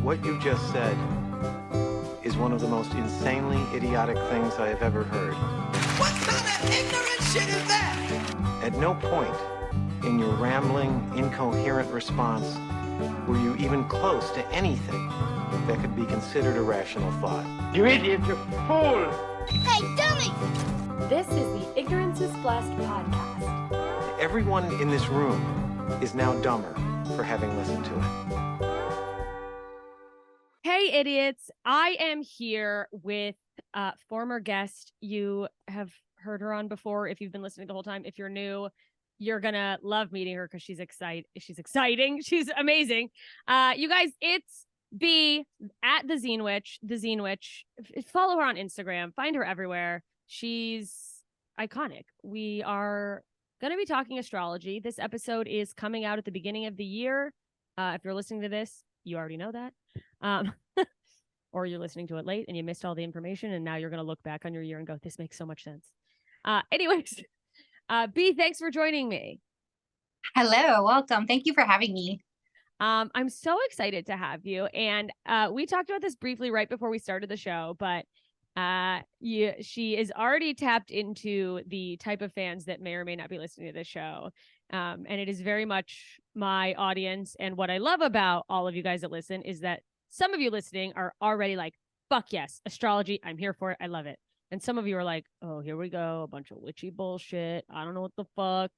What you just said is one of the most insanely idiotic things I have ever heard. What kind of ignorant shit is that? At no point in your rambling, incoherent response were you even close to anything that could be considered a rational thought. You idiot, you fool! Hey, dummy! This is the Ignorance is Blessed podcast. Everyone in this room is now dumber for having listened to it. Hey, idiots. I am here with former guest. You have heard her on before if you've been listening the whole time. If you're new, you're going to love meeting her because she's exciting. She's amazing. You guys, it's Bee at the Zine Witch. Follow her on Instagram. Find her everywhere. She's iconic. We are going to be talking astrology. This episode is coming out at the beginning of the year. If you're listening to this, you already know that. Or you're listening to it late and you missed all the information and now you're going to look back on your year and go, this makes so much sense. Anyways, Bee, thanks for joining me. Hello, welcome. Thank you for having me. I'm so excited to have you. And we talked about this briefly right before we started the show, but she is already tapped into the type of fans that may or may not be listening to this show. And it is very much my audience. And what I love about all of you guys that listen is that some of you listening are already like, fuck yes, astrology. I'm here for it. I love it. And some of you are like, oh, here we go. A bunch of witchy bullshit. I don't know what the fuck.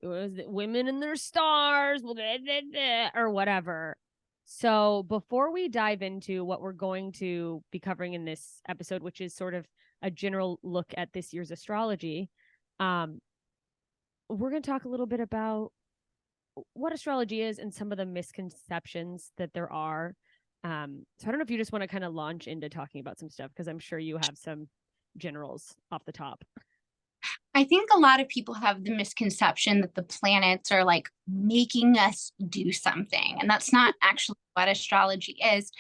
It was women and their stars or whatever. So before we dive into what we're going to be covering in this episode, which is sort of a general look at this year's astrology, we're going to talk a little bit about what astrology is and some of the misconceptions that there are. So I don't know if you just want to kind of launch into talking about some stuff, because I'm sure you have some generals off the top. I think a lot of people have the misconception that the planets are like making us do something. And that's not actually what astrology is.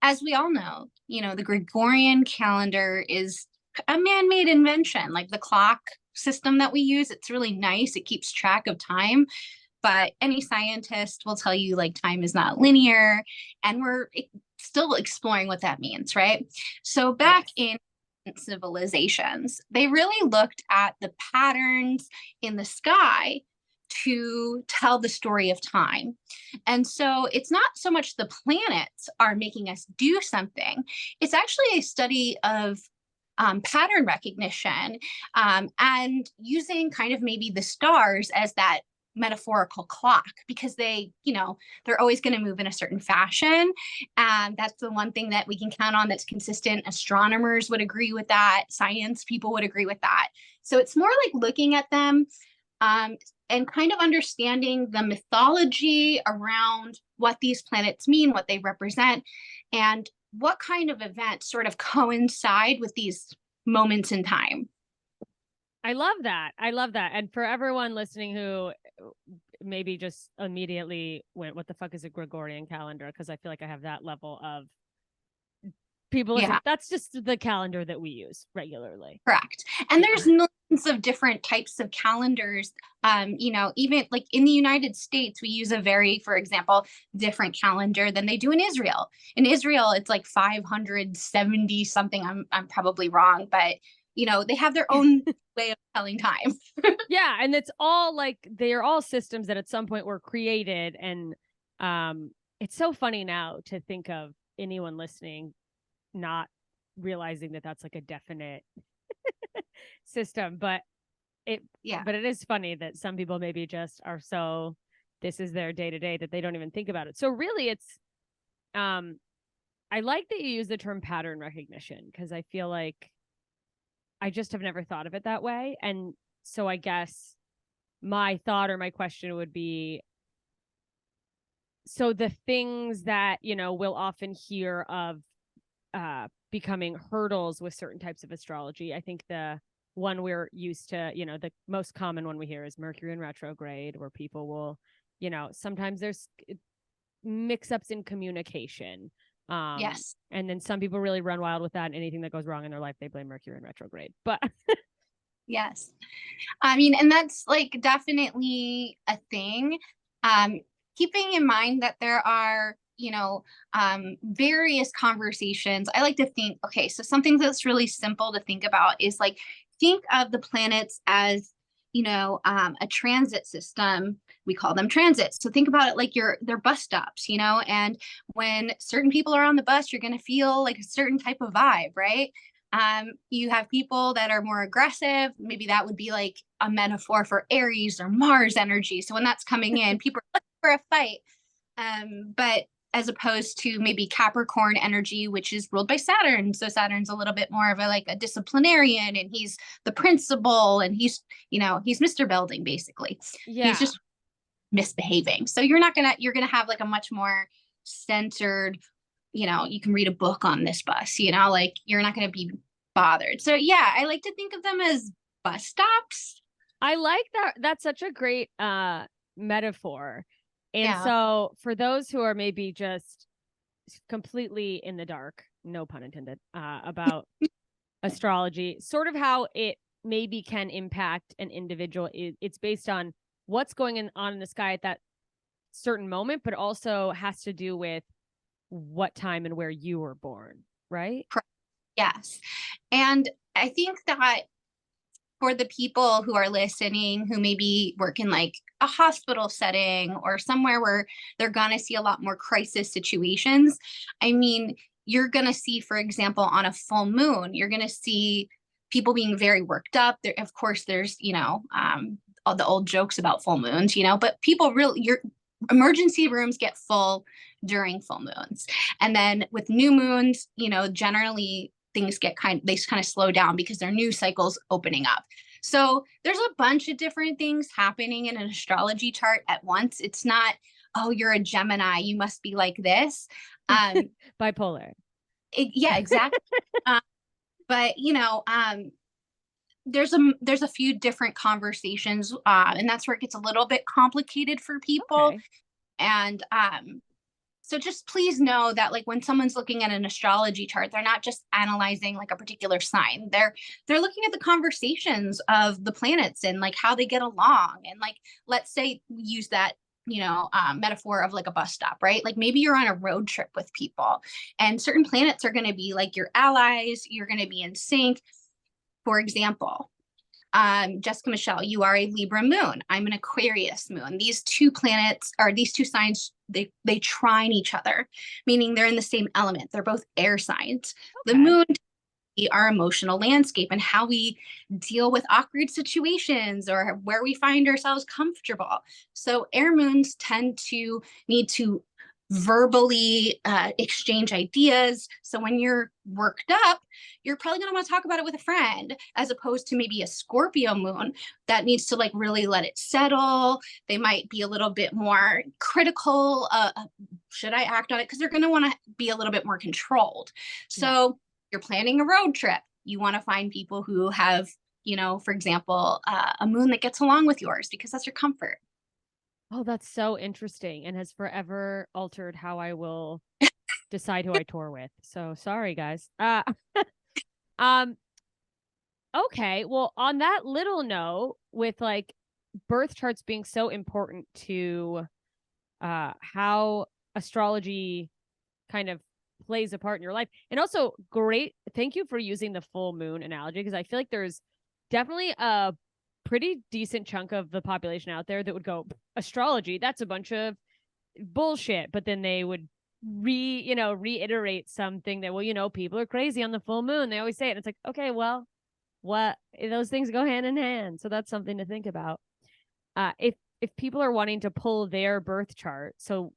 As we all know, the Gregorian calendar is a man-made invention. Like the clock system that we use, it's really nice. It keeps track of time. But any scientist will tell you like time is not linear, and we're still exploring what that means, right? So back in civilizations, they really looked at the patterns in the sky to tell the story of time. And so it's not so much the planets are making us do something. It's actually a study of pattern recognition and using kind of maybe the stars as that metaphorical clock, because they're always going to move in a certain fashion, and that's the one thing that we can count on that's consistent. Astronomers would agree with that, science people would agree with that. So it's more like looking at them and kind of understanding the mythology around what these planets mean, what they represent, and what kind of events sort of coincide with these moments in time. I love that. And for everyone listening who maybe just immediately went, what the fuck is a Gregorian calendar? Because I feel like I have that level of people. Yeah. That's just the calendar that we use regularly. Correct. And there's millions of different types of calendars. Even like in the United States, we use a very, for example, different calendar than they do in Israel. In Israel, it's like 570 something. I'm probably wrong, but they have their own way of telling time. Yeah. And it's all like, they are all systems that at some point were created. And it's so funny now to think of anyone listening not realizing that that's like a definite system, but it is funny that some people maybe just are so, this is their day to day that they don't even think about it. So really it's, I like that you use the term pattern recognition, because I feel like I just have never thought of it that way. And so I guess my thought or my question would be, so the things that, we'll often hear of becoming hurdles with certain types of astrology. I think the one we're used to, the most common one we hear is Mercury in retrograde, where people will, sometimes there's mix-ups in communication. Yes. And then some people really run wild with that, and anything that goes wrong in their life, they blame Mercury in retrograde. But yes. I mean, and that's like definitely a thing. Keeping in mind that there are various conversations. I like to think, okay, so something that's really simple to think about is like, think of the planets as, a transit system. We call them transits. So think about it like they're bus stops, and when certain people are on the bus, you're going to feel like a certain type of vibe, right? You have people that are more aggressive. Maybe that would be like a metaphor for Aries or Mars energy. So when that's coming in, people are looking for a fight. But as opposed to maybe Capricorn energy, which is ruled by Saturn. So Saturn's a little bit more of a disciplinarian, and he's the principal, and he's Mr. Building, basically. Yeah. He's just misbehaving. So you're gonna have like a much more centered, you can read a book on this bus, like you're not gonna be bothered. So yeah, I like to think of them as bus stops. I like that. That's such a great metaphor. And Yeah. so for those who are maybe just completely in the dark, no pun intended, about astrology, sort of how it maybe can impact an individual, it's based on what's going on in the sky at that certain moment, but also has to do with what time and where you were born, right? Yes. And I think that for the people who are listening, who maybe work in like a hospital setting or somewhere where they're going to see a lot more crisis situations, I mean, you're going to see, for example, on a full moon, you're going to see people being very worked up. There, of course, there's, all the old jokes about full moons, but people your emergency rooms get full during full moons. And then with new moons, generally things they kind of slow down because their news cycle's opening up. So there's a bunch of different things happening in an astrology chart at once. It's not, oh, you're a Gemini, you must be like this. Bipolar. Yeah, exactly. But there's a few different conversations, and that's where it gets a little bit complicated for people. Okay. And so just please know that like when someone's looking at an astrology chart, they're not just analyzing like a particular sign. They're looking at the conversations of the planets and like how they get along. And like, let's say we use that, metaphor of like a bus stop, right? Like maybe you're on a road trip with people, and certain planets are going to be like your allies. You're going to be in sync. For example, Jessica Michelle, you are a Libra moon. I'm an Aquarius moon. These two signs, they trine each other, meaning they're in the same element. They're both air signs. Okay. The moon, our emotional landscape and how we deal with awkward situations or where we find ourselves comfortable. So air moons tend to need to verbally exchange ideas. So when you're worked up, you're probably going to want to talk about it with a friend, as opposed to maybe a Scorpio moon that needs to like really let it settle. They might be a little bit more critical. Should I act on it? Because they're going to want to be a little bit more controlled. So you're planning a road trip. You want to find people who have, for example, a moon that gets along with yours, because that's your comfort. Oh, that's so interesting, and has forever altered how I will decide who I tour with. So sorry, guys. Okay. Well, on that little note, with like birth charts being so important to how astrology kind of plays a part in your life, and also great, thank you for using the full moon analogy, because I feel like there's definitely a pretty decent chunk of the population out there that would go, astrology, that's a bunch of bullshit. But then they would reiterate something that, well, people are crazy on the full moon. They always say it. And it's like, okay, well, what, those things go hand in hand. So that's something to think about. If people are wanting to pull their birth chart, so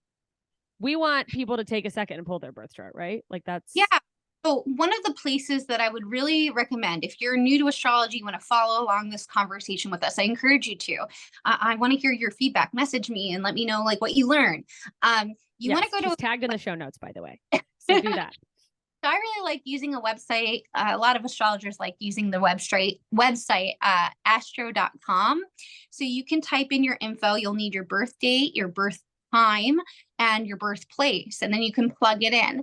we want people to take a second and pull their birth chart, right? Like that's. Yeah. So one of the places that I would really recommend, if you're new to astrology, you want to follow along this conversation with us, I encourage you to. I want to hear your feedback. Message me and let me know like what you learn. You want to go to tagged in the show notes, by the way. So do that. I really like using a website. A lot of astrologers like using the website astro.com. So you can type in your info. You'll need your birth date, your birth time, and your birthplace, and then you can plug it in.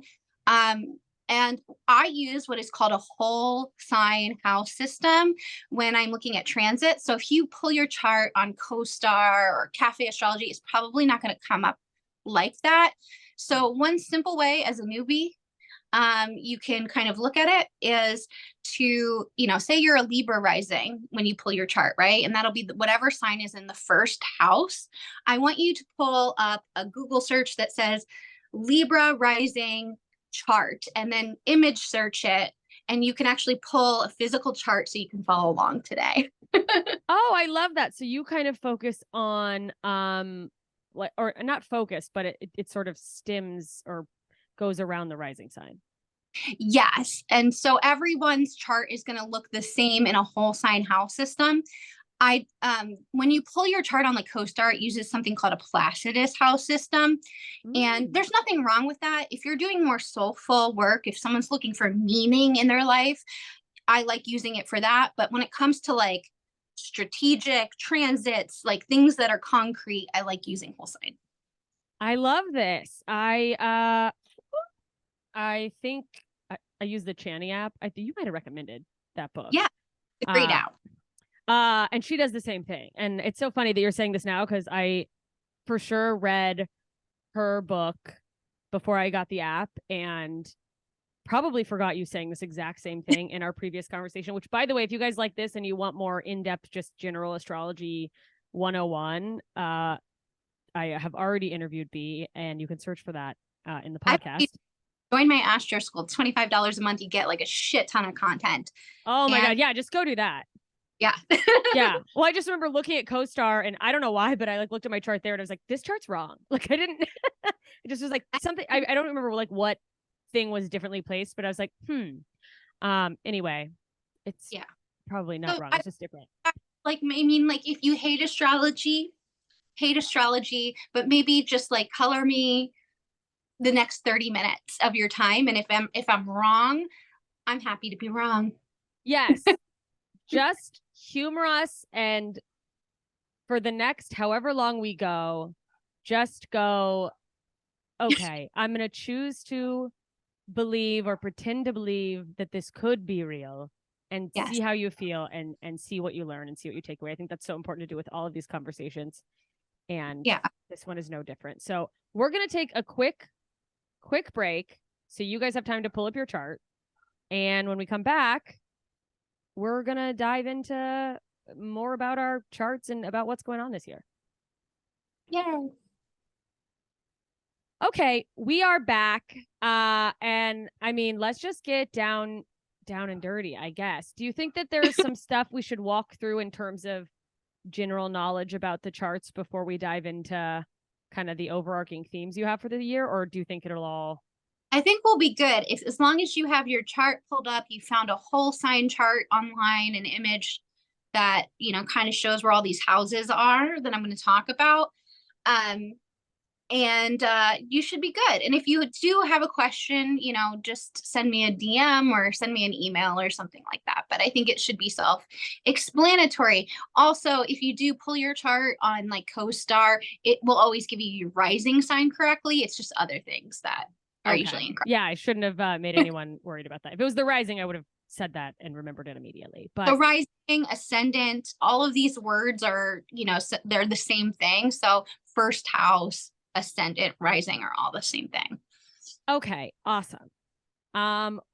And I use what is called a whole sign house system when I'm looking at transit. So if you pull your chart on CoStar or Cafe Astrology, it's probably not going to come up like that. So one simple way as a newbie, you can kind of look at it is to, say you're a Libra rising when you pull your chart, right? And that'll be whatever sign is in the first house. I want you to pull up a Google search that says Libra rising chart and then image search it. And you can actually pull a physical chart so you can follow along today. Oh, I love that. So you kind of focus on, or not focus, but it sort of stems or goes around the rising sign. Yes. And so everyone's chart is going to look the same in a whole sign house system. When you pull your chart on like CoStar, it uses something called a Placidus house system. And there's nothing wrong with that. If you're doing more soulful work, if someone's looking for meaning in their life, I like using it for that. But when it comes to like strategic transits, like things that are concrete, I like using whole sign. I love this. I think I use the Chani app. I think you might have recommended that book. Yeah, it's a great app. And she does the same thing. And it's so funny that you're saying this now because I for sure read her book before I got the app and probably forgot you saying this exact same thing in our previous conversation, which by the way, if you guys like this and you want more in-depth, just general astrology 101, I have already interviewed Bee and you can search for that in the podcast. Join my Astro School. It's $25 a month. You get like a shit ton of content. Oh my God. Yeah. Just go do that. Yeah. Yeah. Well, I just remember looking at CoStar and I don't know why, but I like looked at my chart there and I was like, this chart's wrong. Like I didn't, it just was like something, I don't remember like what thing was differently placed, but I was like, anyway, it's probably not wrong. It's just different. Like, I mean, like if you hate astrology, but maybe just like color me the next 30 minutes of your time. And if I'm wrong, I'm happy to be wrong. Yes. Just humor us. And for the next, however long we go, just go, okay, I'm going to choose to believe or pretend to believe that this could be real and see how you feel and see what you learn and see what you take away. I think that's so important to do with all of these conversations. And this one is no different. So we're going to take a quick break so you guys have time to pull up your chart. And when we come back, we're going to dive into more about our charts and about what's going on this year. Yay. Okay, we are back. And I mean, let's just get down and dirty, I guess. Do you think that there's some stuff we should walk through in terms of general knowledge about the charts before we dive into kind of the overarching themes you have for the year? Or do you think it'll all... I think we'll be good. As long as you have your chart pulled up, you found a whole sign chart online, an image that, kind of shows where all these houses are that I'm going to talk about. And you should be good. And if you do have a question, just send me a DM or send me an email or something like that. But I think it should be self-explanatory. Also, if you do pull your chart on like CoStar, it will always give you your rising sign correctly. It's just other things that are usually incorrect. Yeah, I shouldn't have made anyone worried about that. If it was the rising, I would have said that and remembered it immediately. But the rising, ascendant, all of these words are, they're the same thing. So first house, ascendant, rising are all the same thing. Okay, awesome.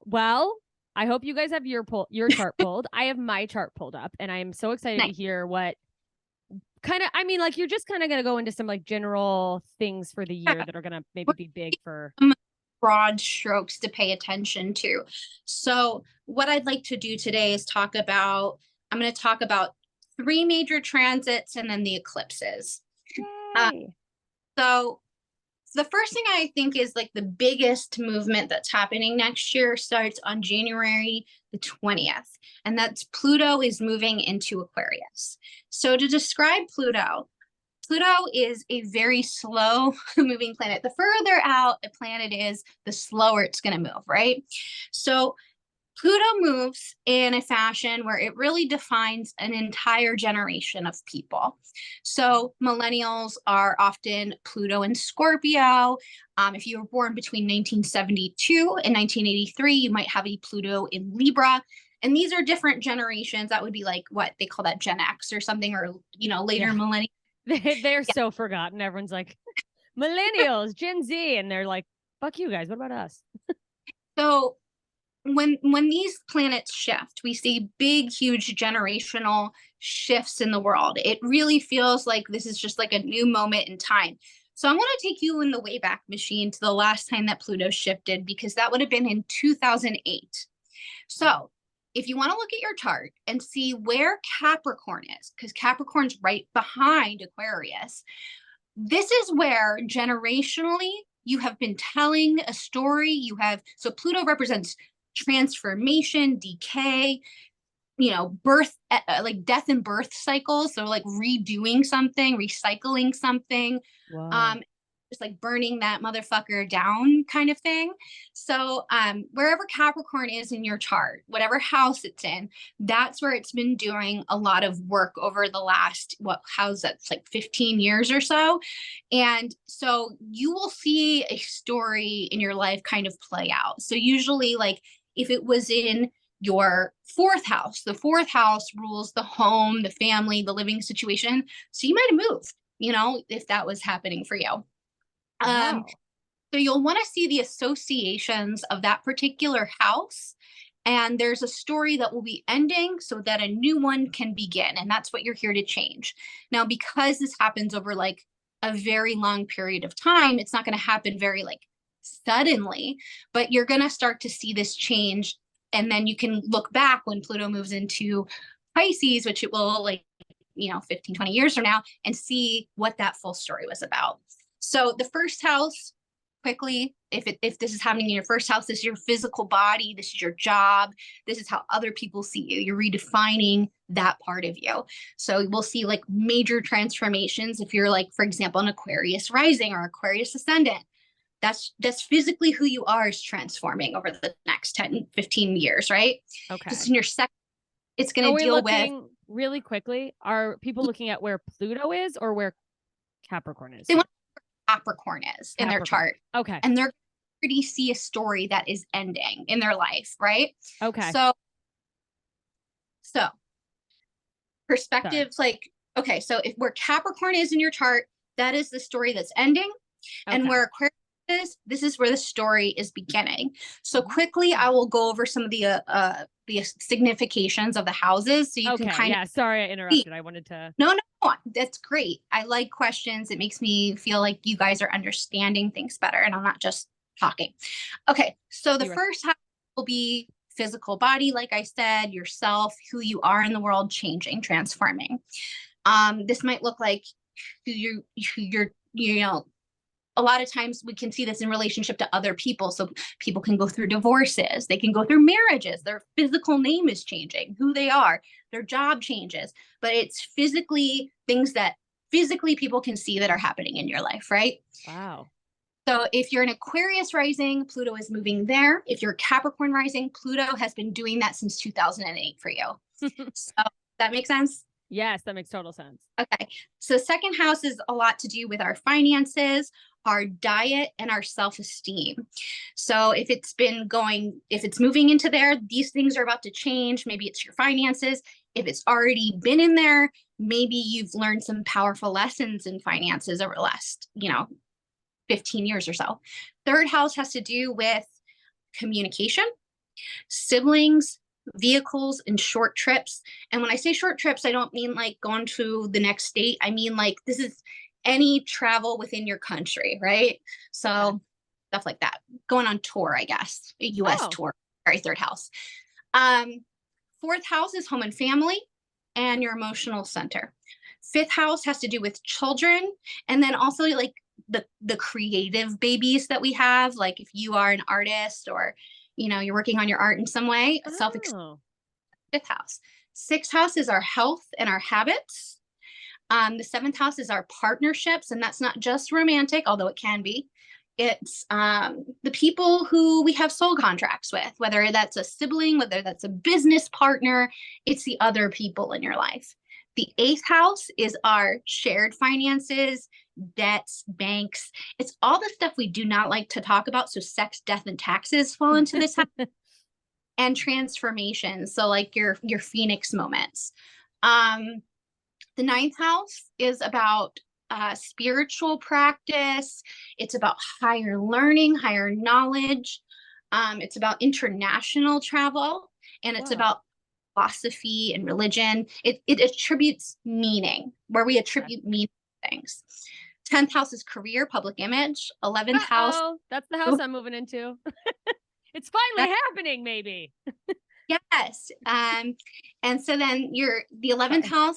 Well, I hope you guys have your chart pulled. I have my chart pulled up and I'm so excited to hear what kind of, I mean, like you're just kind of going to go into some like general things for the year that are going to maybe be big for broad strokes to pay attention to. So what I'd like to do today is I'm going to talk about 3 major transits and then the eclipses. So the first thing I think is like the biggest movement that's happening next year starts on January the 20th, and that's Pluto is moving into Aquarius. So to describe Pluto is a very slow moving planet. The further out a planet is, the slower it's going to move, right? So Pluto moves in a fashion where it really defines an entire generation of people. So millennials are often Pluto and Scorpio. If you were born between 1972 and 1983, you might have a Pluto in Libra. And these are different generations. That would be like what they call that Gen X or something, or, later millennials. They're so forgotten. Everyone's like, millennials, Gen Z, and they're like, fuck you guys. What about us? So when these planets shift, we see big, huge generational shifts in the world. It really feels like this is just like a new moment in time. So I want to take you in the Wayback Machine to the last time that Pluto shifted, because that would have been in 2008. So if you want to look at your chart and see where Capricorn is, because Capricorn's right behind Aquarius, this is where generationally you have been telling a story. So Pluto represents transformation, decay, birth, like death and birth cycles. So like redoing something, recycling something. Wow. Just like burning that motherfucker down kind of thing. So wherever Capricorn is in your chart, whatever house it's in, that's where it's been doing a lot of work over the last, how's that, it's like 15 years or so. And so you will see a story in your life kind of play out. So usually, like if it was in your fourth house, the fourth house rules the home, the family, the living situation. So you might have moved, if that was happening for you. Wow. So you'll want to see the associations of that particular house. And there's a story that will be ending so that a new one can begin. And that's what you're here to change. Now, because this happens over like a very long period of time, it's not going to happen very like suddenly, but you're going to start to see this change. And then you can look back when Pluto moves into Pisces, which it will 15, 20 years from now, and see what that full story was about. So the first house, quickly, if this is happening in your first house, this is your physical body, this is your job, this is how other people see you. You're redefining that part of you. So we'll see like major transformations if you're like, for example, an Aquarius rising or Aquarius ascendant. That's physically who you are is transforming over the next 10, 15 years, right? Okay. Just in your second, it's going to deal with. Really quickly, are people looking at where Pluto is or where Capricorn is? They want Capricorn is in their chart. Okay. And they're already see a story that is ending in their life, right? Okay. So perspectives okay, so if where Capricorn is in your chart, that is the story that's ending. Okay. And where Aquarius is, this is where the story is beginning. So quickly, I will go over some of the significations of the houses so you can kind of. Sorry I interrupted. I wanted to. No, that's great. I like questions. It makes me feel like you guys are understanding things better and I'm not just talking. Okay, so the first house will be physical body, like I said, yourself, who you are in the world, changing, transforming. This might look like who you're, a lot of times we can see this in relationship to other people. So people can go through divorces, they can go through marriages, their physical name is changing, who they are, their job changes, but it's physically things that physically people can see that are happening in your life, right? Wow. So if you're an Aquarius rising, Pluto is moving there. If you're Capricorn rising, Pluto has been doing that since 2008 for you. So that makes sense? Yes, that makes total sense. Okay. So second house is a lot to do with our finances, our diet, and our self-esteem. So if it's moving into there, these things are about to change. Maybe it's your finances. If it's already been in there, maybe you've learned some powerful lessons in finances over the last, 15 years or so. Third house has to do with communication, siblings, vehicles, and short trips. And when I say short trips, I don't mean like going to the next state. I mean like this is any travel within your country, right? So stuff like that. Going on tour, I guess, a US tour, very third house. Fourth house is home and family and your emotional center. Fifth house has to do with children. And then also like the creative babies that we have. Like if you are an artist or, you're working on your art in some way, fifth house. Sixth house is our health and our habits. The seventh house is our partnerships, and that's not just romantic, although it can be. It's the people who we have soul contracts with, whether that's a sibling, whether that's a business partner, it's the other people in your life. The eighth house is our shared finances, debts, banks. It's all the stuff we do not like to talk about. So sex, death, and taxes fall into this house. And transformation. So like your Phoenix moments. The ninth house is about spiritual practice. It's about higher learning, higher knowledge. It's about international travel, and it's Wow. about philosophy and religion. It attributes meaning, where we attribute meaning to things. 10th house is career, public image. 11th house. Oh, that's the house I'm moving into. It's finally happening, maybe. Yes. And so then the 11th house.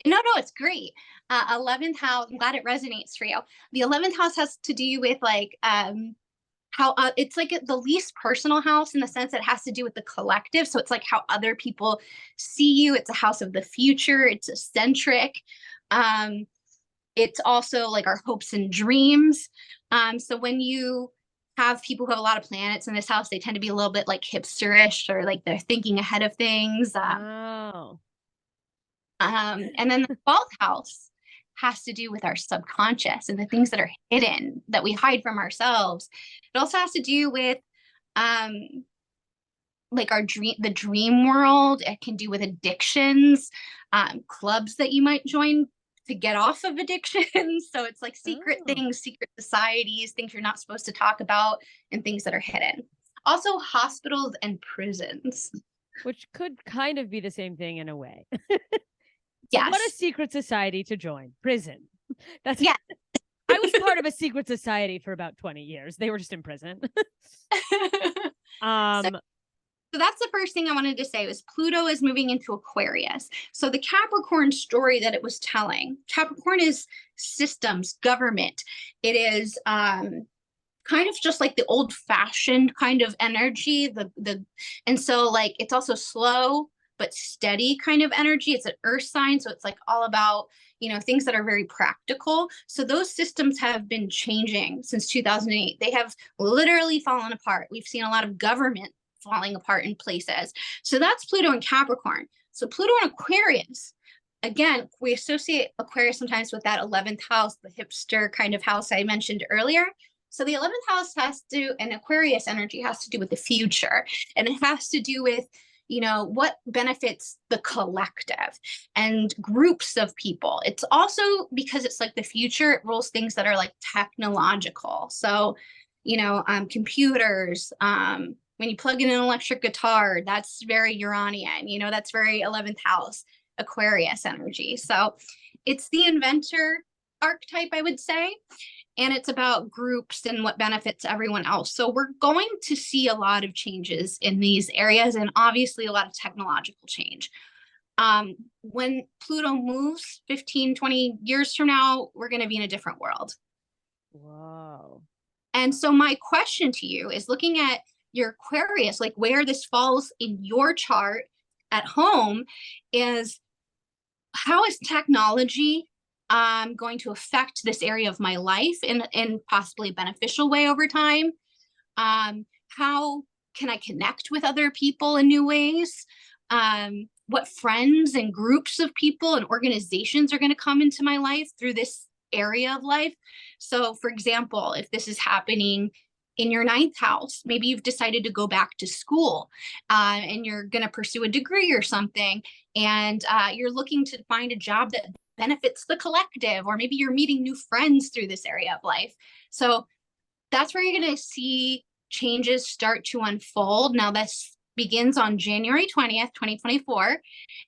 No, it's great. 11th house. I'm glad it resonates for you. The 11th house has to do with like how it's like the least personal house, in the sense that it has to do with the collective. So it's like how other people see you. It's a house of the future. It's eccentric. It's also like our hopes and dreams. So when you have people who have a lot of planets in this house, they tend to be a little bit like hipsterish, or like they're thinking ahead of things. Oh. And then the 12th house has to do with our subconscious and the things that are hidden, that we hide from ourselves. It also has to do with like the dream world. It can do with addictions, clubs that you might join to get off of addictions. So it's like secret things, secret societies, things you're not supposed to talk about, and things that are hidden. Also hospitals and prisons. Which could kind of be the same thing in a way. Yes. What a secret society to join. Prison. That's yeah. I was part of a secret society for about 20 years. They were just in prison. So that's the first thing I wanted to say, was Pluto is moving into Aquarius. So the Capricorn story that it was telling, Capricorn is systems, government. It is kind of just like the old fashioned kind of energy. And so like, it's also slow but steady kind of energy. It's an earth sign. So it's like all about, things that are very practical. So those systems have been changing since 2008. They have literally fallen apart. We've seen a lot of government falling apart in places. So that's Pluto and Capricorn. So Pluto and Aquarius, again, we associate Aquarius sometimes with that 11th house, the hipster kind of house I mentioned earlier. So the 11th house and Aquarius energy has to do with the future. And it has to do with, what benefits the collective and groups of people. It's also because it's like the future, it rules things that are like technological. So, computers, when you plug in an electric guitar, that's very Uranian, that's very 11th house Aquarius energy. So it's the inventor archetype, I would say. And it's about groups and what benefits everyone else. So we're going to see a lot of changes in these areas, and obviously a lot of technological change. When Pluto moves 15, 20 years from now, we're going to be in a different world. Wow. And so my question to you is, looking at your Aquarius, like where this falls in your chart at home, is how is technology going to affect this area of my life in possibly a beneficial way over time? How can I connect with other people in new ways? What friends and groups of people and organizations are going to come into my life through this area of life? So, for example, if this is happening in your 9th house, maybe you've decided to go back to school and you're going to pursue a degree or something, and you're looking to find a job that benefits the collective, or maybe you're meeting new friends through this area of life. So that's where you're going to see changes start to unfold. Now, this begins on January 20th, 2024,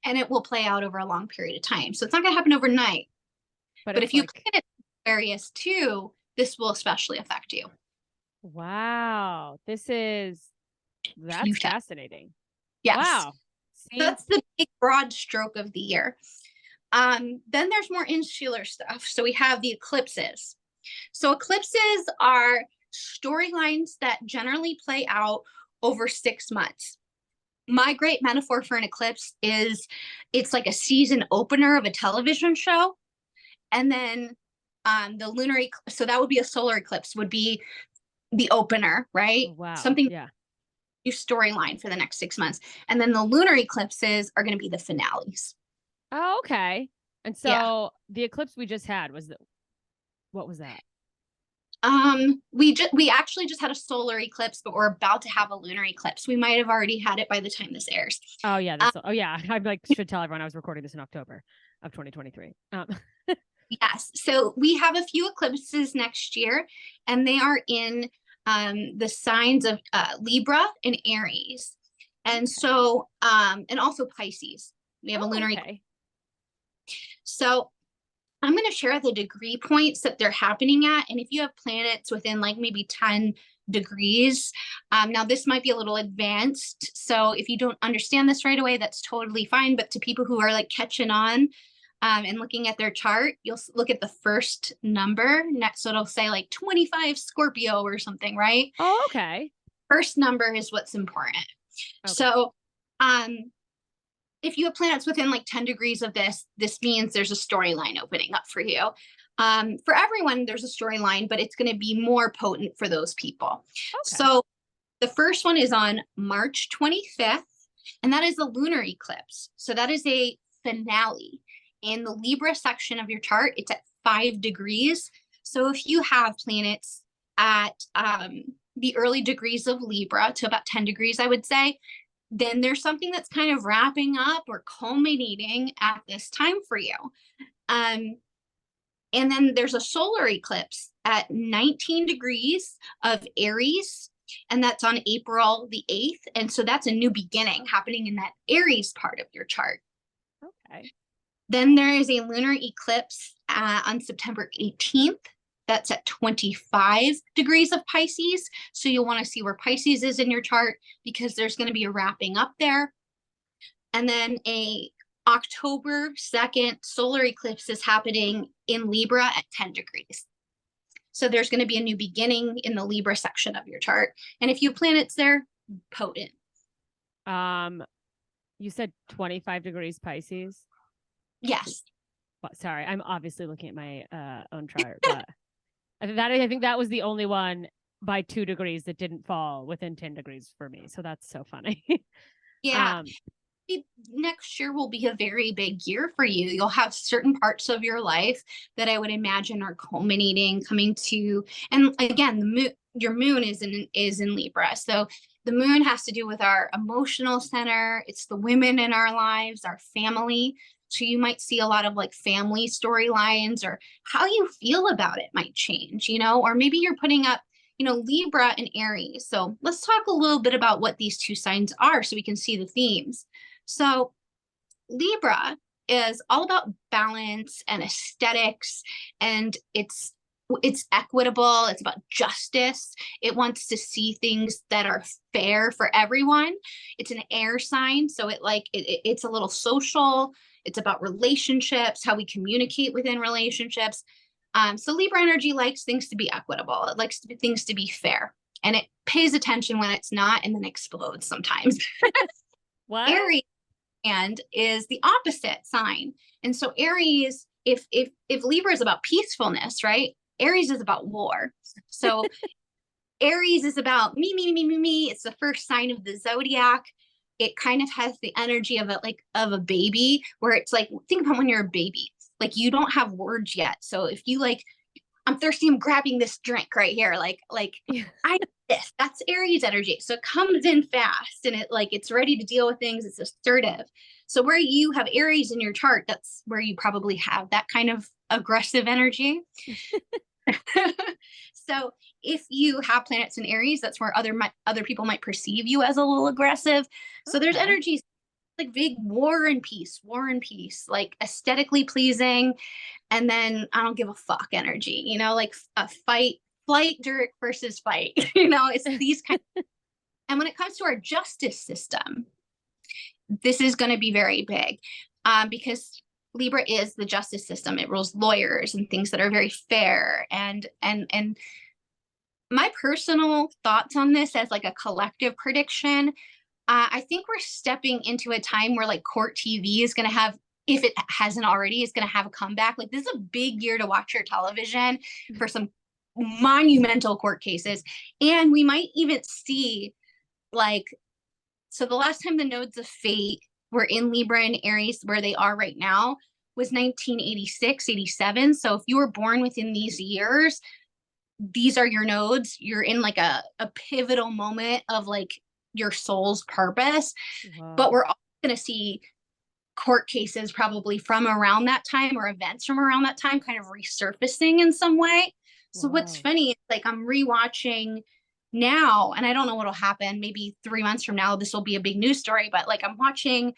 and it will play out over a long period of time. So it's not going to happen overnight. But if you look at Aquarius too, this will especially affect you. Wow. That's fascinating. Yes. Wow. See? That's the big broad stroke of the year. Then there's more insular stuff. So we have the eclipses. So eclipses are storylines that generally play out over 6 months. My great metaphor for an eclipse is it's like a season opener of a television show. And then the lunar eclipse, so that would be a solar eclipse, would be the opener, right? Wow. Something, yeah. New storyline for the next 6 months. And then the lunar eclipses are going to be the finales. Oh, okay. And so the eclipse we just had what was that? We actually just had a solar eclipse, but we're about to have a lunar eclipse. We might have already had it by the time this airs. Oh yeah. I should tell everyone I was recording this in October of 2023. Yes. So we have a few eclipses next year, and they are in the signs of Libra and Aries. And so, and also Pisces. We have a lunar. Okay. So I'm going to share the degree points that they're happening at. And if you have planets within like maybe 10 degrees, now this might be a little advanced. So if you don't understand this right away, that's totally fine. But to people who are like catching on and looking at their chart, you'll look at the first number next. So it'll say like 25 Scorpio or something, right? Oh, okay. First number is what's important. Okay. So, if you have planets within like 10 degrees of this means there's a storyline opening up for you. For everyone, there's a storyline, but it's going to be more potent for those people. Okay. So the first one is on March 25th, and that is a lunar eclipse. So that is a finale. In the Libra section of your chart, it's at 5 degrees. So if you have planets at the early degrees of Libra to about 10 degrees, I would say, then there's something that's kind of wrapping up or culminating at this time for you. And then there's a solar eclipse at 19 degrees of Aries, and that's on April the 8th. And so that's a new beginning happening in that Aries part of your chart. Okay. Then there is a lunar eclipse on September 18th. That's at 25 degrees of Pisces. So you'll want to see where Pisces is in your chart because there's going to be a wrapping up there. And then a October 2nd solar eclipse is happening in Libra at 10 degrees. So there's going to be a new beginning in the Libra section of your chart. And if you have planets there, potent. You said 25 degrees Pisces. Yes. Well, sorry, I'm obviously looking at my own chart, but I think that was the only one by 2 degrees that didn't fall within 10 degrees for me. So that's so funny. Yeah. Next year will be a very big year for you. You'll have certain parts of your life that I would imagine are culminating, coming to, and again, the moon, your moon is in Libra. So the moon has to do with our emotional center. It's the women in our lives, our family. So you might see a lot of like family storylines, or how you feel about it might change, or maybe you're putting up, Libra and Aries. So let's talk a little bit about what these two signs are so we can see the themes. So Libra is all about balance and aesthetics, and it's equitable. It's about justice. It wants to see things that are fair for everyone. It's an air sign, so it's a little social. It's about relationships, how we communicate within relationships. So Libra energy likes things to be equitable. It likes things to be fair, and it pays attention when it's not, and then explodes sometimes. What? Aries and is the opposite sign, and so Aries, if Libra is about peacefulness, right? Aries is about war. So Aries is about me, me, me, me, me. It's the first sign of the zodiac. It kind of has the energy of a baby, where it's like, think about when you're a baby, like you don't have words yet. So if you I'm thirsty, I'm grabbing this drink right here. I this, that's Aries energy. So it comes in fast, and it's ready to deal with things. It's assertive. So where you have Aries in your chart, that's where you probably have that kind of aggressive energy. So if you have planets in Aries, that's where other people might perceive you as a little aggressive. So there's energies like big war and peace, like aesthetically pleasing. And then I don't give a fuck energy, like a flight versus fight, it's these kind of, and when it comes to our justice system, this is going to be very big because Libra is the justice system. It rules lawyers and things that are very fair. And my personal thoughts on this as like a collective prediction, I think we're stepping into a time where like court TV is going to have, if it hasn't already, is going to have a comeback. Like this is a big year to watch your television for some monumental court cases. And we might even see so the last time the nodes of fate were in Libra and Aries, where they are right now, was 1986, 87. So if you were born within these years, these are your nodes. You're in like a pivotal moment of like your soul's purpose. Wow. But we're also going to see court cases probably from around that time or events from around that time kind of resurfacing in some way. So what's Wow. funny is like I'm rewatching now, and I don't know what'll happen. Maybe 3 months from now, this will be a big news story, but like I'm watching,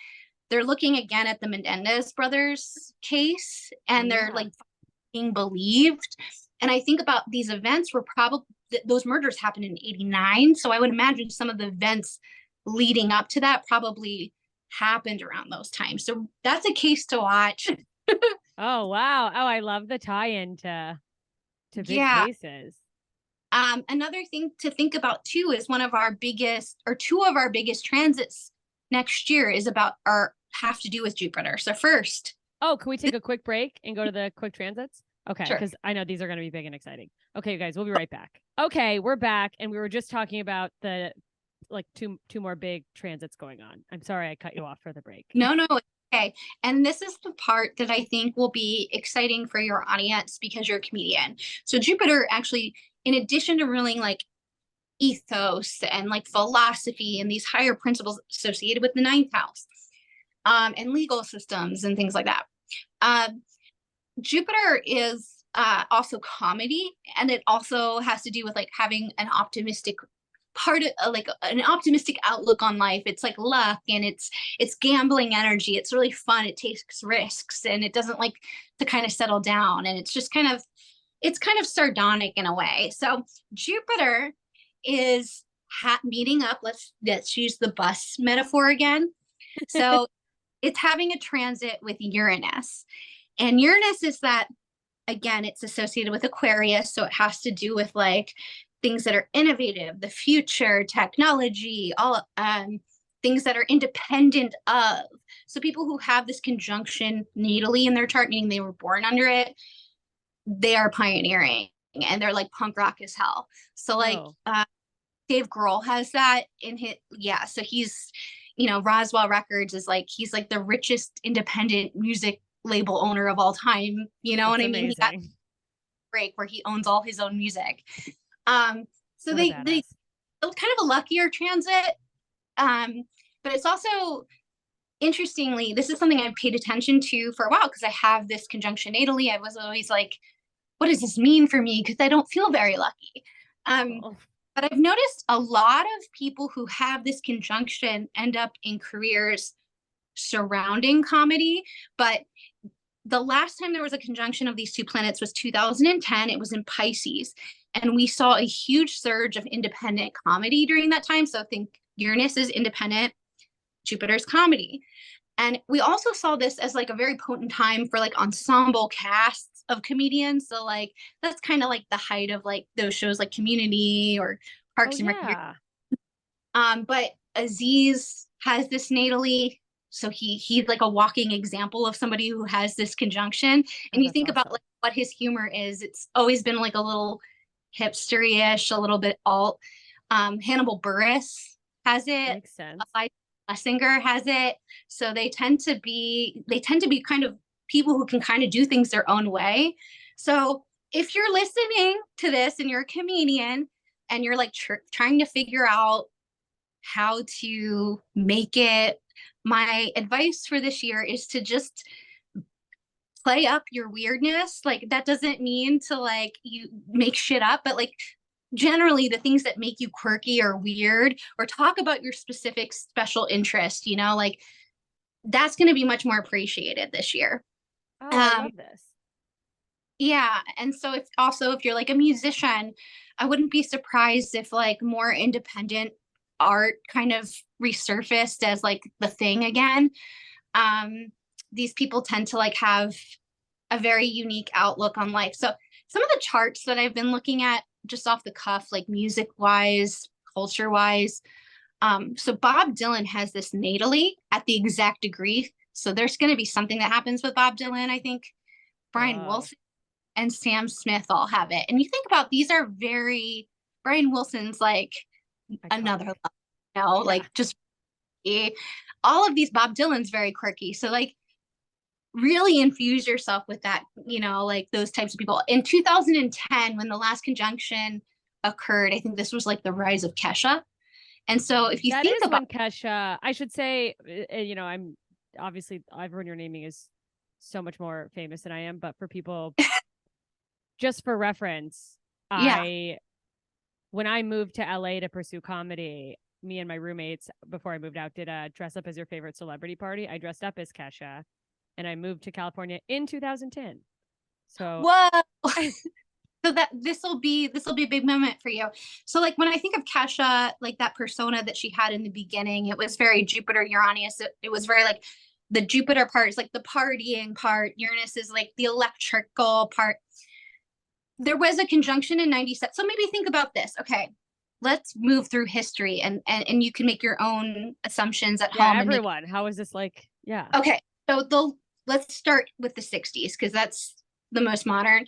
they're looking again at the Menendez brothers case, and they're Yeah. like being believed. And I think about these events were probably those murders happened in 89. So I would imagine some of the events leading up to that probably happened around those times. So that's a case to watch. Oh, wow. Oh, I love the tie-in to big Yeah. cases. Another thing to think about too is one of our biggest or two of our biggest transits next year is about our have to do with Jupiter. So first, Oh, can we take a quick break and go to the quick transits? Okay, sure. because I know these are going to be big and exciting. Okay, you guys, we'll be right back. Okay, we're back, and we were just talking about the like two more big transits going on. I'm sorry I cut you off for the break. No, it's okay. And this is the part that I think will be exciting for your audience because you're a comedian. So Jupiter actually, in addition to ruling like ethos and like philosophy and these higher principles associated with the ninth house, and legal systems and things like that. Jupiter is also comedy, and it also has to do with like having an optimistic part of like an optimistic outlook on life. It's like luck, and it's gambling energy. It's really fun. It takes risks, and it doesn't like to kind of settle down, and it's just kind of it's kind of sardonic in a way. So Jupiter is meeting up. Let's use the bus metaphor again. So it's having a transit with Uranus. And Uranus is that, again, it's associated with Aquarius. So it has to do with like things that are innovative, the future, technology, all things that are independent of. So people who have this conjunction natally in their chart, meaning they were born under it, they are pioneering and they're like punk rock as hell. So like Dave Grohl has that in his, yeah. So he's, Roswell Records is like, he's like the richest independent music label owner of all time. You know That's what I mean? He got amazing. break where he owns all his own music. So What a they badass. kind of a luckier transit. But it's also interestingly, this is something I've paid attention to for a while because I have this conjunction natally. I was always like, what does this mean for me? Because I don't feel very lucky. Oh. But I've noticed a lot of people who have this conjunction end up in careers surrounding comedy. But the last time there was a conjunction of these two planets was 2010. It was in Pisces. And we saw a huge surge of independent comedy during that time. So think Uranus is independent, Jupiter's comedy. And we also saw this as like a very potent time for like ensemble casts of comedians. So like that's kind of like the height of like those shows like Community or Parks and Recreation. But Aziz has this natally, so he's like a walking example of somebody who has this conjunction. And you think about like what his humor is, it's always been like a little hipster-ish, a little bit alt. Hannibal Buress has it. Makes sense. Schlesinger has it. So they tend to be kind of people who can kind of do things their own way. So if you're listening to this and you're a comedian and you're like trying to figure out how to make it, my advice for this year is to just play up your weirdness. Like that doesn't mean to like you make shit up, but like generally the things that make you quirky or weird, or talk about your specific special interest, like that's going to be much more appreciated this year. Oh, I love this. Yeah. And so if you're like a musician, I wouldn't be surprised if like more independent art kind of resurfaced as like the thing again. These people tend to like have a very unique outlook on life. So some of the charts that I've been looking at just off the cuff, like music wise, culture wise. So Bob Dylan has this natally at the exact degree. So there's going to be something that happens with Bob Dylan. I think Brian Wilson and Sam Smith all have it. And you think about these are Brian Wilson's like another level, like just all of these. Bob Dylan's very quirky. So like really infuse yourself with that, like those types of people. In 2010, when the last conjunction occurred, I think this was like the rise of Kesha. And so if you think about when Kesha, I should say, obviously everyone you're naming is so much more famous than I am, but for people, just for reference, Yeah. when I moved to LA to pursue comedy, me and my roommates, before I moved out, did a dress up as your favorite celebrity party. I dressed up as Kesha, and I moved to California in 2010. So Whoa. So that this will be a big moment for you. So like when I think of Kesha, like that persona that she had in the beginning, it was very Jupiter Uranus. It was very like the Jupiter part is like the partying part. Uranus is like the electrical part. There was a conjunction in 97. So maybe think about this. Okay. Let's move through history and you can make your own assumptions at yeah, home. everyone, how is this like? Yeah. Okay. So let's start with the 60s because that's the most modern,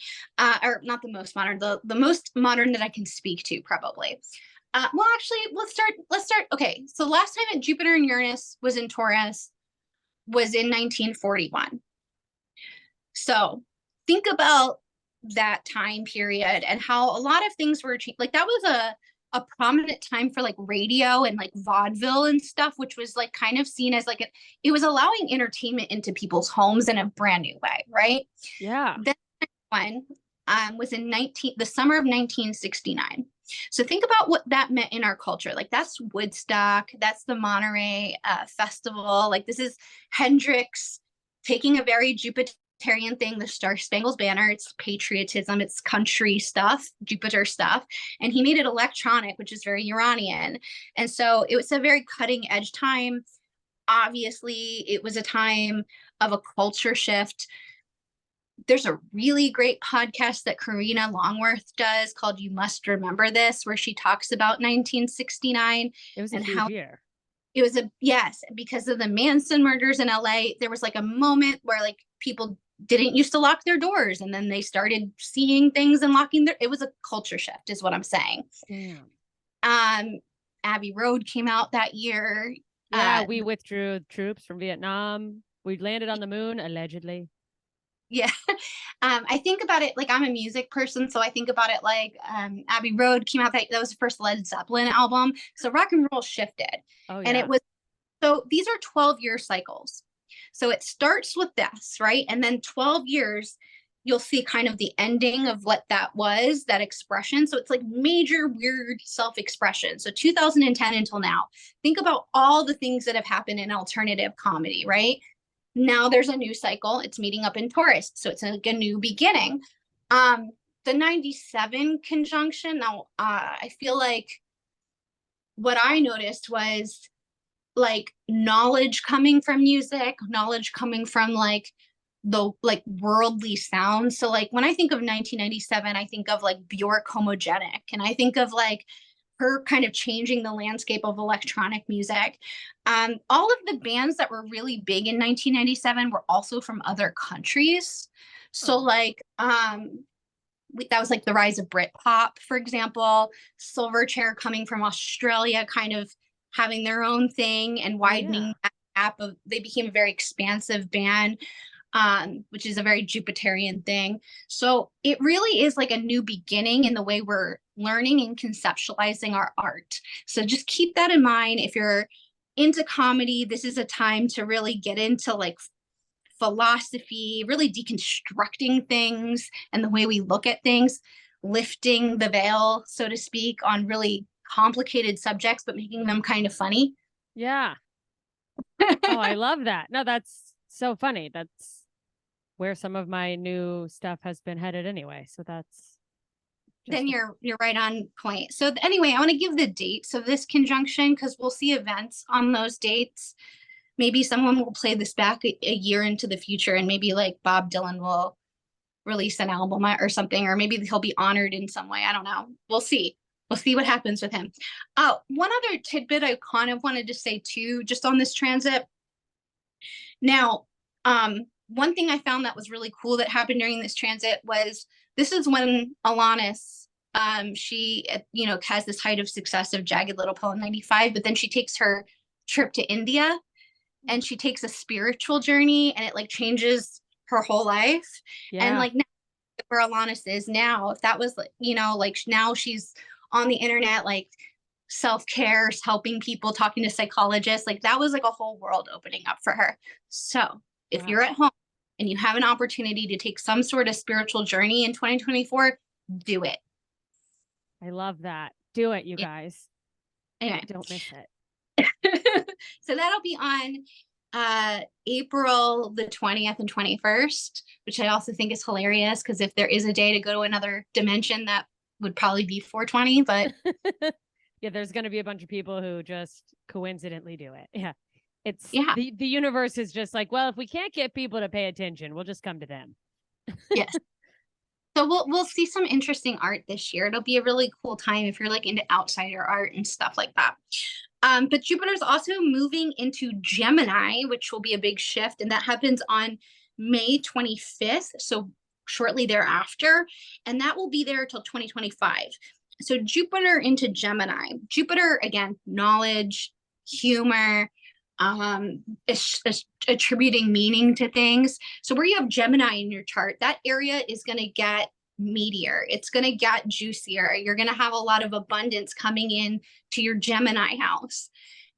or not the most modern, the most modern that I can speak to probably. Well, actually, let's start. Okay. So last time that Jupiter and Uranus was in Taurus was in 1941. So think about that time period and how a lot of things were like that was a prominent time for like radio and like vaudeville and stuff, which was like kind of seen as like it was allowing entertainment into people's homes in a brand new way, right? Yeah. Then one was in the summer of 1969. So think about what that meant in our culture. Like that's Woodstock, that's the Monterey Festival. Like this is Hendrix taking a very Jupiterian thing, the Star Spangled Banner. It's patriotism, it's country stuff, Jupiter stuff, and he made it electronic, which is very Uranian. And so it was a very cutting edge time. Obviously, it was a time of a culture shift. There's a really great podcast that Karina Longworth does called You Must Remember This, where she talks about 1969 It was a and huge how year. it was yes, because of the Manson murders in LA. There was like a moment where like people didn't used to lock their doors and then they started seeing things and locking it was a culture shift is what I'm saying. Damn. Abbey Road came out that year. Yeah, we withdrew troops from Vietnam. We landed on the moon, allegedly. Yeah. I think about it like I'm a music person, so I think about it like Abbey Road came out, that was the first Led Zeppelin album. So rock and roll shifted. Oh, And yeah. it was, so these are 12-year cycles. So it starts with this, right? And then 12 years, you'll see kind of the ending of what that was, that expression. So it's like major weird self-expression. So 2010 until now, think about all the things that have happened in alternative comedy, right? Now there's a new cycle. It's meeting up in Taurus. So it's like a new beginning. The 97 conjunction, now I feel like what I noticed was like knowledge coming from music, knowledge coming from like the like worldly sounds. So like when I think of 1997, I think of like Bjork Homogenic, and I think of like her kind of changing the landscape of electronic music. All of the bands that were really big in 1997 were also from other countries. So like that was like the rise of Britpop, for example. Silverchair coming from Australia, kind of having their own thing and widening that gap of, they became a very expansive band, which is a very Jupiterian thing. So it really is like a new beginning in the way we're learning and conceptualizing our art. So just keep that in mind. If you're into comedy, this is a time to really get into like philosophy, really deconstructing things and the way we look at things, lifting the veil, so to speak, on really complicated subjects, but making them kind of funny. Yeah. Oh, I love that. No, that's so funny. That's where some of my new stuff has been headed anyway. So that's then you're right on point. So anyway, I want to give the dates of this conjunction because we'll see events on those dates. Maybe someone will play this back a year into the future, and maybe like Bob Dylan will release an album or something, or maybe he'll be honored in some way. I don't know. We'll see. We'll see what happens with him. One other tidbit I kind of wanted to say too, just on this transit. Now, one thing I found that was really cool that happened during this transit was this is when Alanis, she, has this height of success of Jagged Little Pill in 95, but then she takes her trip to India and she takes a spiritual journey, and it like changes her whole life. Yeah. And like now, where Alanis is now, if that was like, like now she's on the internet, like self-care, helping people, talking to psychologists. Like that was like a whole world opening up for her. So if Wow. you're at home and you have an opportunity to take some sort of spiritual journey in 2024, do it. I love that. Do it, you Yeah. guys. Anyway. Don't miss it. So that'll be on April the 20th and 21st, which I also think is hilarious because if there is a day to go to another dimension, that would probably be 420. But yeah, there's going to be a bunch of people who just coincidentally do it. Yeah. It's yeah, the universe is just like, well, if we can't get people to pay attention, we'll just come to them. yes. So we'll see some interesting art this year. It'll be a really cool time if you're like into outsider art and stuff like that. But Jupiter's also moving into Gemini, which will be a big shift, and that happens on May 25th, so shortly thereafter, and that will be there till 2025. So Jupiter into Gemini. Jupiter, again, knowledge, humor, attributing meaning to things. So where you have Gemini in your chart, that area is going to get meatier. It's going to get juicier. You're going to have a lot of abundance coming in to your Gemini house.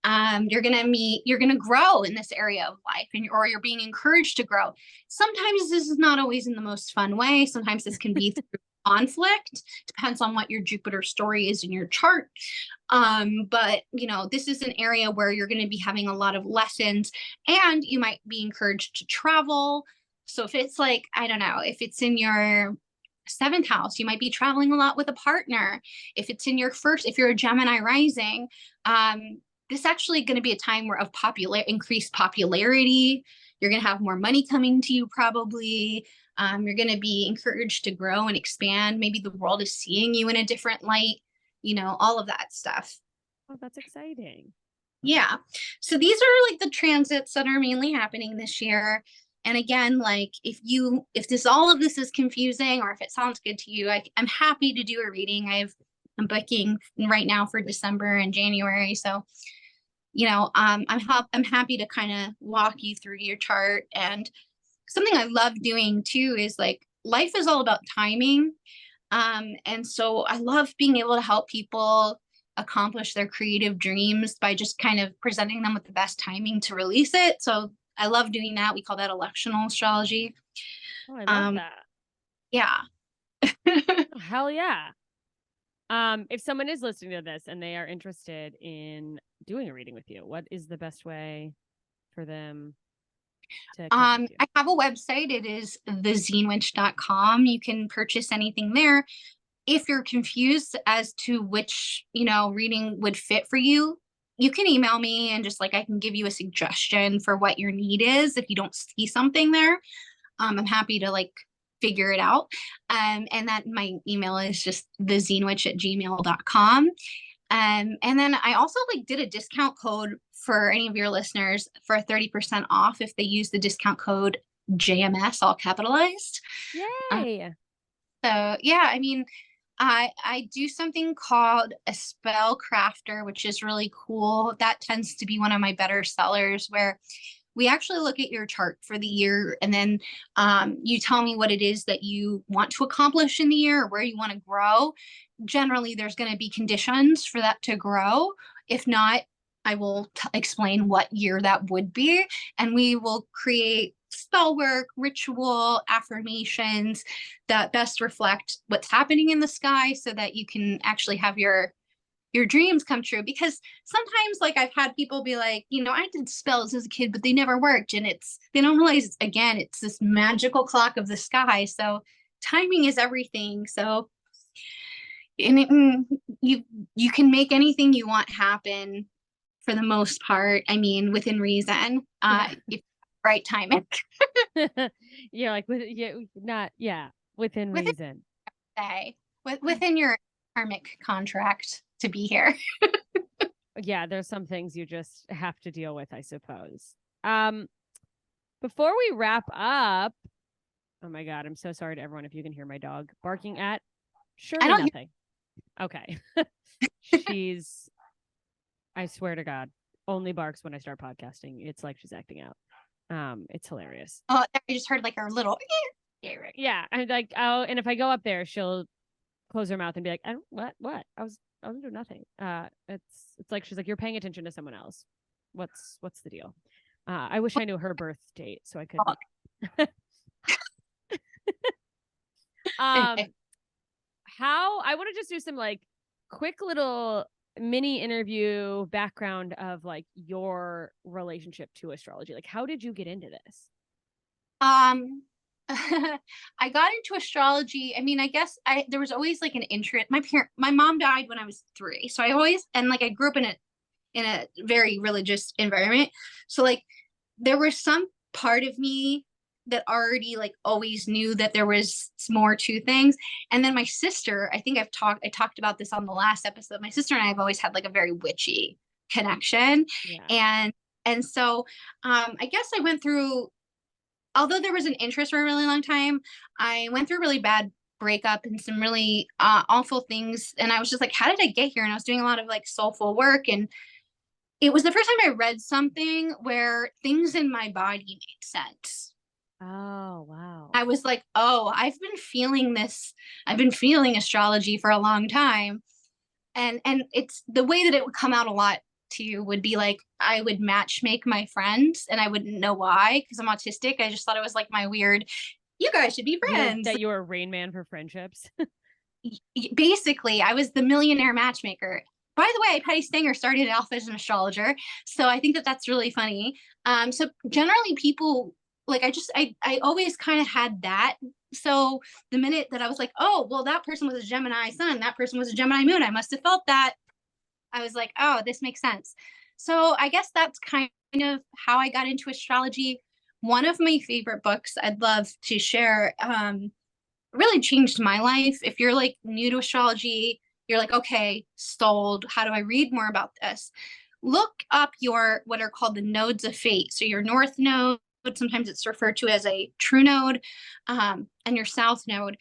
You're going to grow in this area of life, or you're being encouraged to grow. Sometimes this is not always in the most fun way. Sometimes this can be through conflict. Depends on what your Jupiter story is in your chart. But this is an area where you're going to be having a lot of lessons, and you might be encouraged to travel. So if it's like, I don't know, if it's in your 7th house, you might be traveling a lot with a partner. If it's in your if you're a Gemini rising, this is actually going to be a time where of increased popularity. You're going to have more money coming to you probably. You're going to be encouraged to grow and expand. Maybe the world is seeing you in a different light, all of that stuff. Oh, that's exciting. Yeah. So these are like the transits that are mainly happening this year. And again, like if all of this is confusing or if it sounds good to you, I'm happy to do a reading. I'm booking right now for December and January. So, I'm happy to kind of walk you through your chart. And something I love doing too is like life is all about timing. And so I love being able to help people accomplish their creative dreams by just kind of presenting them with the best timing to release it. So I love doing that. We call that electional astrology. Oh, I love that. Yeah. Oh, hell yeah. If someone is listening to this and they are interested in doing a reading with you, what is the best way for them to I have a website. It is thezinewitch.com. You can purchase anything there. If you're confused as to which, reading would fit for you, you can email me and just like I can give you a suggestion for what your need is if you don't see something there. I'm happy to like figure it out. And that my email is just thezinewitch@gmail.com. And then I also like did a discount code for any of your listeners for 30% off if they use the discount code JMS, all capitalized. Yay. So yeah, I mean, I do something called a spell crafter, which is really cool. That tends to be one of my better sellers where we actually look at your chart for the year and then you tell me what it is that you want to accomplish in the year or where you want to grow. Generally, there's going to be conditions for that to grow. If not, I will explain what year that would be, and we will create spell work, ritual, affirmations that best reflect what's happening in the sky so that you can actually have your dreams come true. Because sometimes like I've had people be like, I did spells as a kid, but they never worked. And they don't realize, again, it's this magical clock of the sky. So timing is everything. So you can make anything you want happen for the most part. I mean, within reason, if right timing. Yeah, like within reason. Within your karmic contract to be here. Yeah, there's some things you just have to deal with, I suppose. Before we wrap up, oh my God, I'm so sorry to everyone if you can hear my dog barking at surely nothing. Okay. She's, I swear to God, only barks when I start podcasting. It's like she's acting out. It's hilarious. Oh, I just heard like her little. Yeah, I'm like, and if I go up there, she'll close her mouth and be like, what? I was I'll do nothing. It's like she's like, you're paying attention to someone else. What's the deal? I wish I knew her birth date so I could. How I want to just do some like quick little mini interview background of like your relationship to astrology. Like, how did you get into this? I got into astrology. I mean, I guess there was always like an interest. My mom died when I was 3. So I grew up in a very religious environment. So like there was some part of me that already like always knew that there was more to things. And then my sister, I think I talked about this on the last episode. My sister and I have always had like a very witchy connection. Yeah. And so I guess I went through, although there was an interest for a really long time, I went through a really bad breakup and some really awful things. And I was just like, how did I get here? And I was doing a lot of like soulful work. And it was the first time I read something where things in my body made sense. Oh, wow. I was like, oh, I've been feeling this. I've been feeling astrology for a long time. And it's the way that it would come out a lot to you would be like, I would match make my friends and I wouldn't know why because I'm autistic. I just thought it was like my weird, you guys should be friends. That you were a Rain Man for friendships. Basically, I was the millionaire matchmaker. By the way, Patty Stanger started off as an astrologer. So I think that that's really funny. So generally people like, I always kind of had that. So the minute that I was like, oh, well, that person was a Gemini sun, that person was a Gemini moon, I must have felt that. I was like, oh, this makes sense. So I guess that's kind of how I got into astrology. One of my favorite books I'd love to share really changed my life. If you're like new to astrology, you're like, okay, sold. How do I read more about this? Look up what are called the nodes of fate. So your north node, sometimes it's referred to as a true node, and your south node.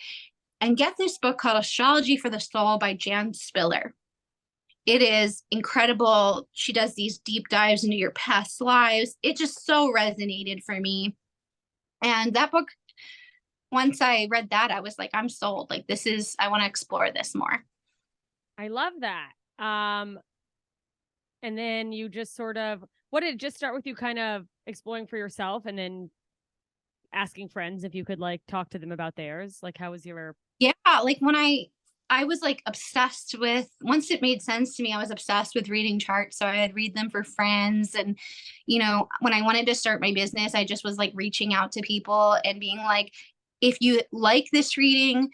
And get this book called Astrology for the Soul by Jan Spiller. It is incredible. She does these deep dives into your past lives. It just so resonated for me. And that book, once I read that, I was like, I'm sold. Like, I want to explore this more. I love that. And then you just sort of, what did it just start with you kind of exploring for yourself and then asking friends if you could like talk to them about theirs? Like, how was your... Yeah, like when I was like obsessed with, once it made sense to me, I was obsessed with reading charts. So I'd read them for friends. And, you know, when I wanted to start my business, I just was like reaching out to people and being like, if you like this reading,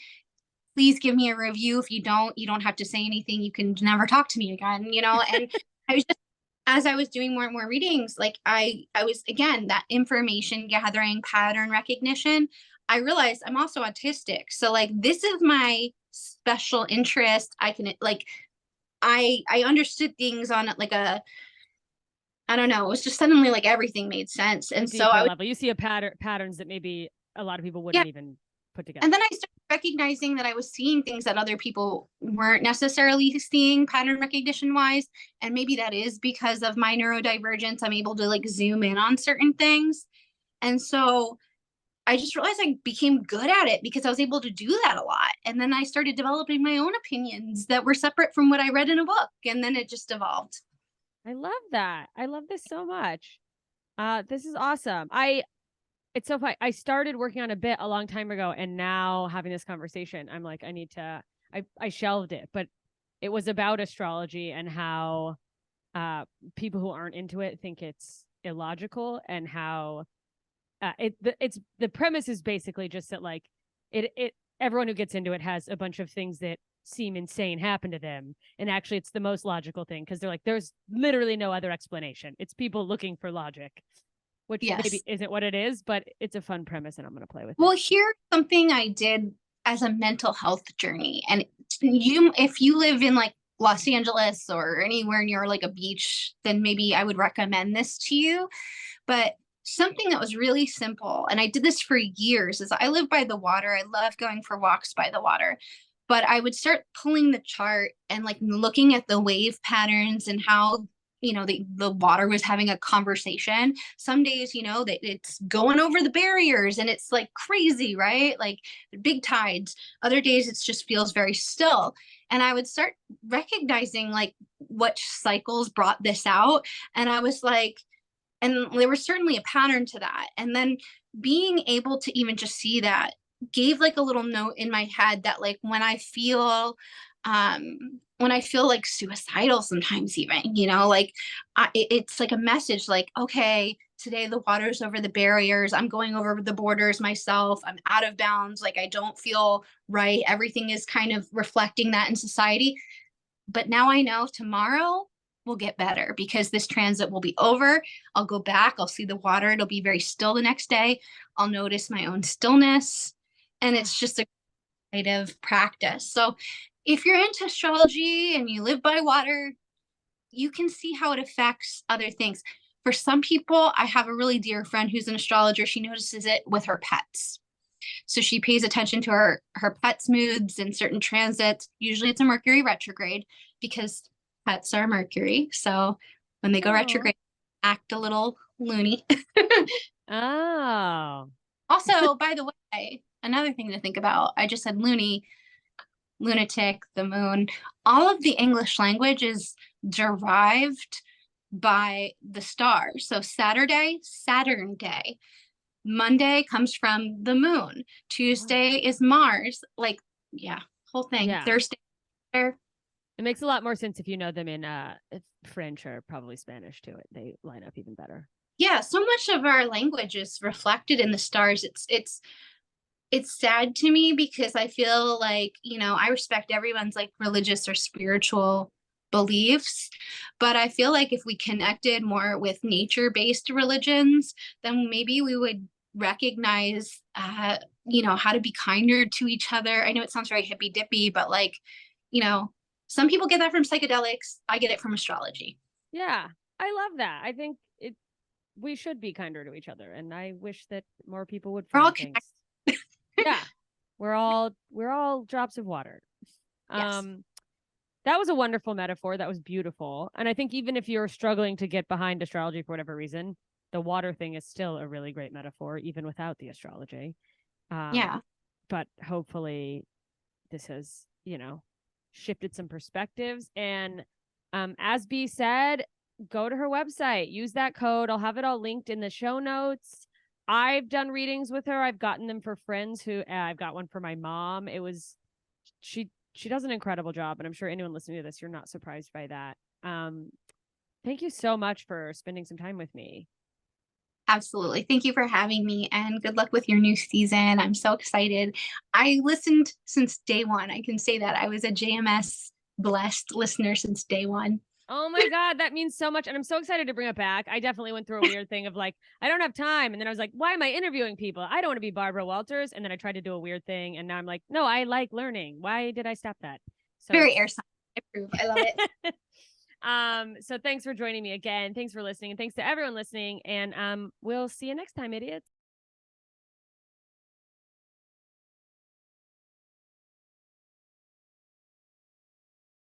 please give me a review. If you don't have to say anything. You can never talk to me again, you know? And I was just, as I was doing more and more readings, like I was, again, that information gathering, pattern recognition, I realized I'm also autistic. So like, this is my special interest. I can like, I understood things on like I don't know, it was just suddenly like everything made sense. And so level. You see a patterns that maybe a lot of people wouldn't even put together. And then I started recognizing that I was seeing things that other people weren't necessarily seeing pattern recognition wise. And maybe that is because of my neurodivergence. I'm able to like zoom in on certain things. And so I just realized I became good at it because I was able to do that a lot. And then I started developing my own opinions that were separate from what I read in a book. And then it just evolved. I love that. I love this so much. This is awesome. It's so funny. I started working on a bit a long time ago, and now having this conversation, I'm like, I shelved it, but it was about astrology and how people who aren't into it think it's illogical, and how the premise is basically just that like everyone who gets into it has a bunch of things that seem insane happen to them, and actually it's the most logical thing because they're like, there's literally no other explanation. It's people looking for logic, which maybe isn't what it is, but it's a fun premise and I'm going to play with it. Well, here's something I did as a mental health journey. And if you live in like Los Angeles or anywhere near like a beach, then maybe I would recommend this to you. But something that was really simple, and I did this for years, is I live by the water. I love going for walks by the water. But I would start pulling the chart and like looking at the wave patterns and how, the water was having a conversation. Some days, that it's going over the barriers and it's like crazy, right? Like big tides. Other days it just feels very still. And I would start recognizing like what cycles brought this out. And I was like, and there was certainly a pattern to that. And then being able to even just see that gave like a little note in my head that like when I feel like suicidal sometimes even, like it's like a message like, okay, today the water's over the barriers. I'm going over the borders myself. I'm out of bounds. Like I don't feel right. Everything is kind of reflecting that in society. But now I know tomorrow will get better because this transit will be over. I'll go back. I'll see the water. It'll be very still the next day. I'll notice my own stillness. And it's just a creative practice. So if you're into astrology and you live by water, you can see how it affects other things. For some people, I have a really dear friend who's an astrologer. She notices it with her pets. So she pays attention to her pets' moods and certain transits. Usually it's a Mercury retrograde because pets are Mercury. So when they go retrograde, act a little loony. Oh. Also, by the way, another thing to think about, I just said loony, lunatic, the moon. All of the English language is derived by the stars. So Saturday, Saturn day. Monday comes from the moon. Tuesday is Mars. Like, yeah, whole thing. Yeah. Thursday. It makes a lot more sense if you know them in French or probably Spanish too. They line up even better. Yeah, so much of our language is reflected in the stars. It's sad to me because I feel like, I respect everyone's like religious or spiritual beliefs, but I feel like if we connected more with nature-based religions, then maybe we would recognize, how to be kinder to each other. I know it sounds very hippy dippy, but like, some people get that from psychedelics. I get it from astrology. Yeah, I love that. I think we should be kinder to each other, and I wish that more people would We're all find things. Yeah, we're all drops of water. Yes. That was a wonderful metaphor. That was beautiful. And I think even if you're struggling to get behind astrology for whatever reason, the water thing is still a really great metaphor, even without the astrology. Yeah. But hopefully this has, shifted some perspectives. And as Bee said, go to her website, use that code. I'll have it all linked in the show notes. I've done readings with her. I've gotten them for friends who I've got one for my mom. She does an incredible job, and I'm sure anyone listening to this, you're not surprised by that. Thank you so much for spending some time with me. Absolutely. Thank you for having me, and good luck with your new season. I'm so excited. I listened since day one. I can say that I was a JMS blessed listener since day one. Oh my God, that means so much. And I'm so excited to bring it back. I definitely went through a weird thing of like, I don't have time. And then I was like, why am I interviewing people? I don't want to be Barbara Walters. And then I tried to do a weird thing. And now I'm like, no, I like learning. Why did I stop that? So Very air sign. I approve. I love it. So thanks for joining me again. Thanks for listening. And thanks to everyone listening. And we'll see you next time, idiots.